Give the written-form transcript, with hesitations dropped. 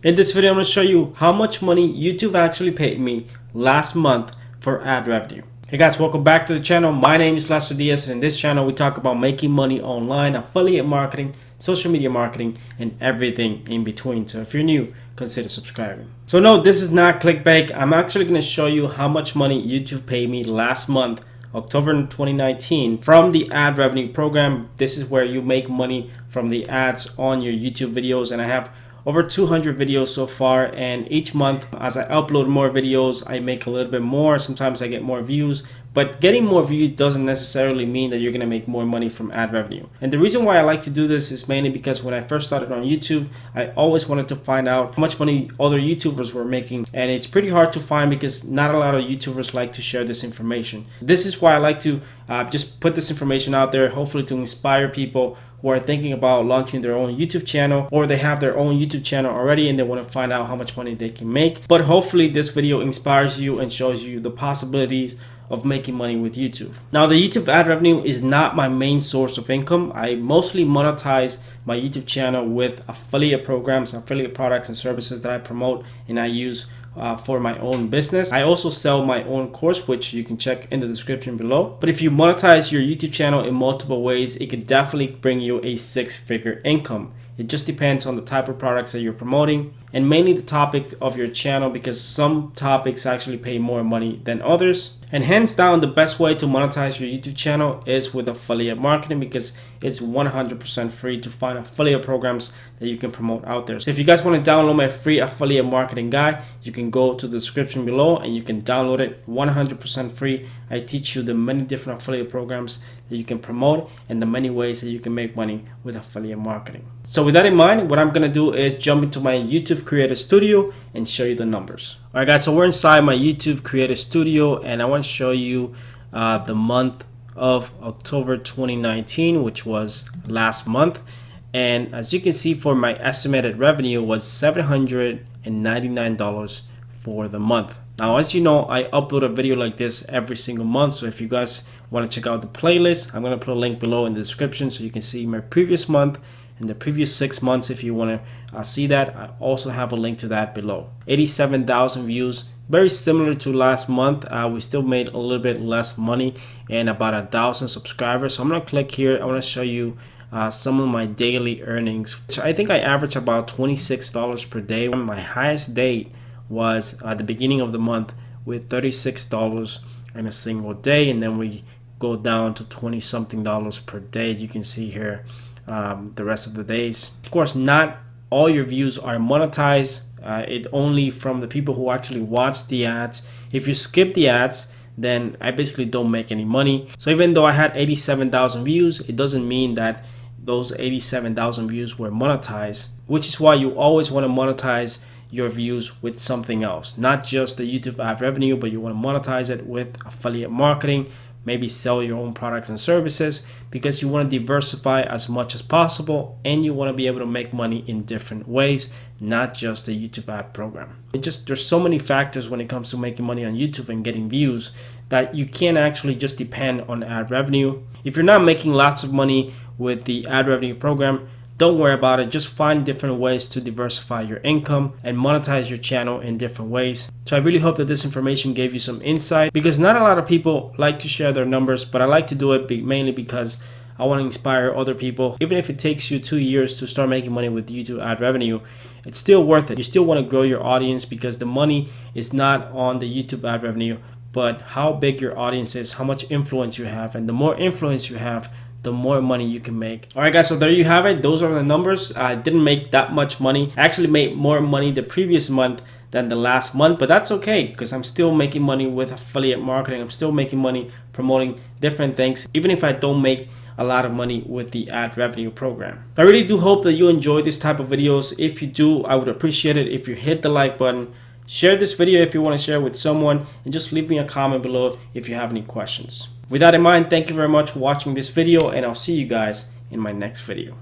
In this video, I'm going to show you how much money YouTube actually paid me last month for ad revenue. Hey guys, welcome back to the channel. My name is Lester Diaz, and in this channel we talk about making money online, affiliate marketing, social media marketing, and everything in between. So if you're new, consider subscribing. So no, this is not clickbait. I'm actually going to show you how much money YouTube paid me last month, October 2019, from the ad revenue program. This is where you make money from the ads on your YouTube videos, and I have over 200 videos so far, and each month as I upload more videos I make a little bit more. Sometimes I get more views, but getting more views doesn't necessarily mean that you're gonna make more money from ad revenue. And the reason why I like to do this is mainly because when I first started on YouTube, I always wanted to find out how much money other YouTubers were making, and it's pretty hard to find because not a lot of YouTubers like to share this information. This is why I like to just put this information out there, hopefully to inspire people who are thinking about launching their own YouTube channel, or they have their own YouTube channel already and they want to find out how much money they can make. But hopefully this video inspires you and shows you the possibilities of making money with YouTube. Now, the YouTube ad revenue is not my main source of income. I mostly monetize my YouTube channel with affiliate programs, affiliate products and services that I promote and I use for my own business. I also sell my own course, which you can check in the description below. But if you monetize your YouTube channel in multiple ways, it could definitely bring you a six-figure income. It just depends on the type of products that you're promoting and mainly the topic of your channel, because some topics actually pay more money than others. And hands down, the best way to monetize your YouTube channel is with affiliate marketing, because it's 100% free to find affiliate programs that you can promote out there. So if you guys want to download my free affiliate marketing guide, you can go to the description below and you can download it 100% free. I teach you the many different affiliate programs that you can promote and the many ways that you can make money with affiliate marketing. So with that in mind, what I'm going to do is jump into my YouTube Creator Studio and show you the numbers. All right guys, so we're inside my YouTube Creator Studio and I want to show you the month of October 2019, which was last month. And as you can see, for my estimated revenue was $799 for the month. Now, as you know, I upload a video like this every single month. So if you guys want to check out the playlist, I'm going to put a link below in the description so you can see my previous month and the previous 6 months. If you want to see that, I also have a link to that below. 87,000 views, very similar to last month. We still made a little bit less money and about 1,000 subscribers. So I'm going to click here. I want to show you some of my daily earnings, which I think I average about $26 per day. My highest day was at the beginning of the month with $36 in a single day, and then we go down to 20 something dollars per day. You can see here the rest of the days. Of course, not all your views are monetized. It only from the people who actually watch the ads. If you skip the ads, then I basically don't make any money. So even though I had 87,000 views, it doesn't mean that those 87,000 views were monetized, which is why you always want to monetize your views with something else, not just the YouTube ad revenue, but you want to monetize it with affiliate marketing, maybe sell your own products and services, because you want to diversify as much as possible and you want to be able to make money in different ways, not just the YouTube ad program. There's so many factors when it comes to making money on YouTube and getting views that you can't actually just depend on ad revenue. If you're not making lots of money with the ad revenue program, don't worry about it. Just find different ways to diversify your income and monetize your channel in different ways. So I really hope that this information gave you some insight, because not a lot of people like to share their numbers, but I like to do it mainly because I want to inspire other people. Even if it takes you 2 years to start making money with YouTube ad revenue, it's still worth it. You still want to grow your audience, because the money is not on the YouTube ad revenue, but how big your audience is, how much influence you have, and the more influence you have, the more money you can make. All right guys, so there you have it. Those are the numbers. I didn't make that much money. I actually made more money the previous month than the last month, but that's okay, because I'm still making money with affiliate marketing. I'm still making money promoting different things, even if I don't make a lot of money with the ad revenue program. I really do hope that you enjoy this type of videos. If you do, I would appreciate it if you hit the like button, share this video if you want to share with someone, and just leave me a comment below if you have any questions. With that in mind, thank you very much for watching this video, and I'll see you guys in my next video.